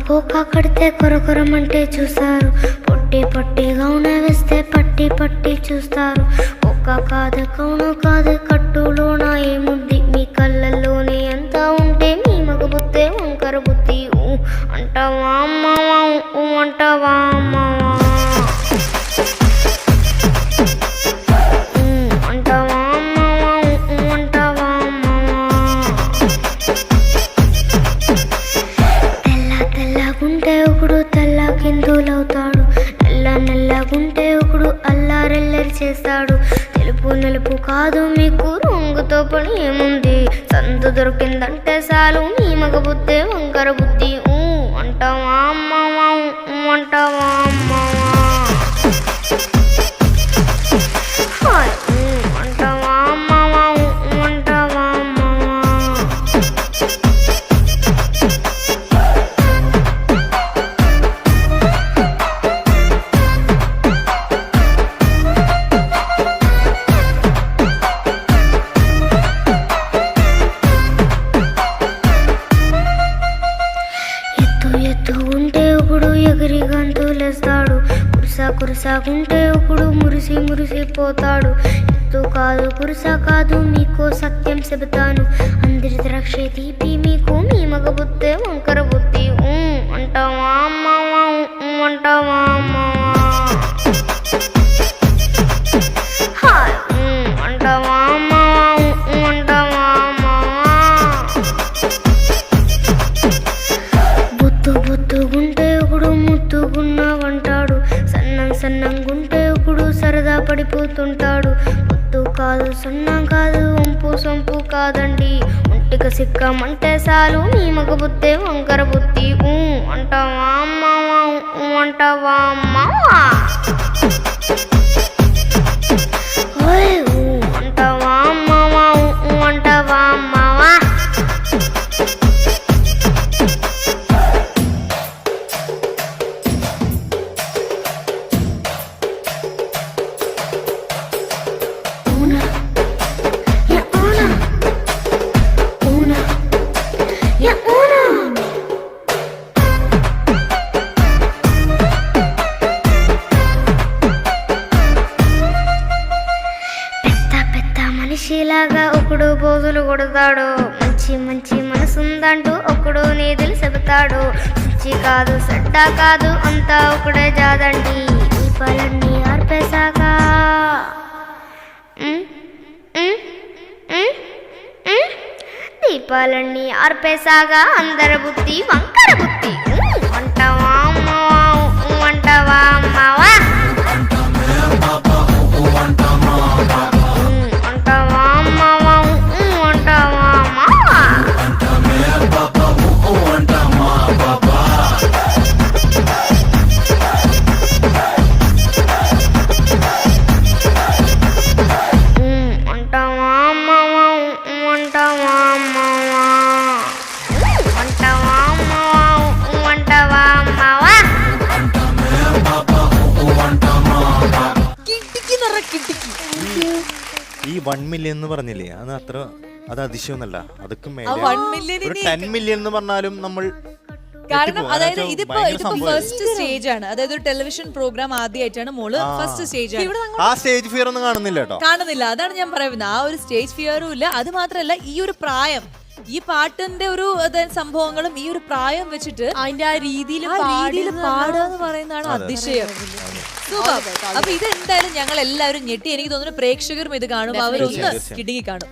Cocoa కడితే కొరకొరమంటే చూస్తారు, పొట్టి పొట్టిగా వేస్తే పట్టి పట్టి చూస్తారు. కోకా కాదు కౌను కాదు కట్టులోన ఏముంది, మీ కళ్ళల్లోనే ఎంత ఉంటే మీ మగ బుద్ధే వంకర బుద్ధి. అంటావా అమ్మవా అంటావా అమ్మవా అంటావా అమ్మవా అంటావా అమ్మవా. తెల్ల తెల్లగుంటే ఒకడు తెల్ల కిందులవుతాడు, నల్ల నల్లగుంటే ఒకడు అల్లారెల్లరి చేస్తాడు. తెలుపు నలుపు కాదు మీకు రంగుతో పని ఏముంది, సందు దొరికిందంటే చాలు మీ మగ బుద్ధే వంకర బుద్ధి. అంటావా అమ్మవా అంటావా అమ్మవా అంటావా అమ్మవా అంటావా అమ్మవా. ఎత్తు ఉంటే ఒకడు ఎగిరి గంతులేస్తాడు, కురుసాగుంటే ఒకడు మురిసి మురిసిపోతాడు. ఎత్తు కాదు కురుసా కాదు మీకు సత్యం చెబుతాను, అందరి ద్రాక్ష తీపి మీకు మీ మగ బుద్ధే వంకర బుద్ధి. అంటావా అమ్మవా అంటావా అమ్మవా అంటావా అమ్మవా అంటావా అమ్మవా. బొత్తుగుంటే ఒకడు ముద్దుగున్నావంటాడు, సన్నంగుంటే ఒకడు సరదా పడిపోతుంటాడు. బొత్తు కాదు సన్నం కాదు వంపు సొంపు కాదండి, ఒంటికి సిక్కమంటే చాలు మీ మగ బుద్ధే వంకర బుద్ధి. అంటావా అమ్మవా అంటావా అమ్మవా అంటావా అమ్మవా అంటావా అమ్మవా. మనిషిలాగా ఒకడు బోజులు కొడతాడు, మంచి మంచి మనసుందంటూ ఒకడు నీతులు చెబుతాడు. మంచి కాదు చెడ్డ కాదు అంతా ఒకడే జాదండి, దీపాలన్నీ ఆర్పేశాక దీపాలన్నీ ఆర్పేశాగా అందరి బుద్ధి వంకర బుద్ధి. అంటావా అమ్మవా అంటావా అమ్మవా అంటావా అమ్మవా అంటావా అమ్మవా. అంటావా అమ్మవా అంటావా అమ్మవా అంటావా అమ్మవా అంటావా అమ్మవా. ഈ 1 മില്യൺ എന്ന് പറഞ്ഞില്ലേ, അത് അതിശയമൊന്നല്ല, അതൊക്കെ ഒരു 10 മില്യൺ എന്ന് പറഞ്ഞാലും നമ്മൾ. കാരണം അതായത് ഇതിപ്പോ ഫസ്റ്റ് സ്റ്റേജ് ആണ്, അതായത് ഒരു ടെലിവിഷൻ പ്രോഗ്രാം ആദ്യമായിട്ടാണ് മോള് ഫസ്റ്റ് സ്റ്റേജ് ആണ്. ആ സ്റ്റേജ് ഫിയർ ഒന്നും കാണുന്നില്ല കേട്ടോ, കാണുന്നില്ല. അതാണ് ഞാൻ പറയുന്നത്, ആ ഒരു സ്റ്റേജ് ഫിയറും ഇല്ല. അത് മാത്രല്ല ഈ ഒരു പ്രായം, ഈ പാട്ടിന്റെ ഒരു സംഭവങ്ങളും ഈ ഒരു പ്രായം വെച്ചിട്ട് അതിന്റെ ആ രീതിയിൽ പാടാന്ന് പറയുന്നതാണ് അതിശയം. സൂപ്പർ. അപ്പൊ ഇത് എന്തായാലും ഞങ്ങൾ എല്ലാവരും ഞെട്ടി. എനിക്ക് തോന്നുന്നു പ്രേക്ഷകരും ഇത് കാണും, അവരൊന്ന് കിടുങ്ങി കാണും.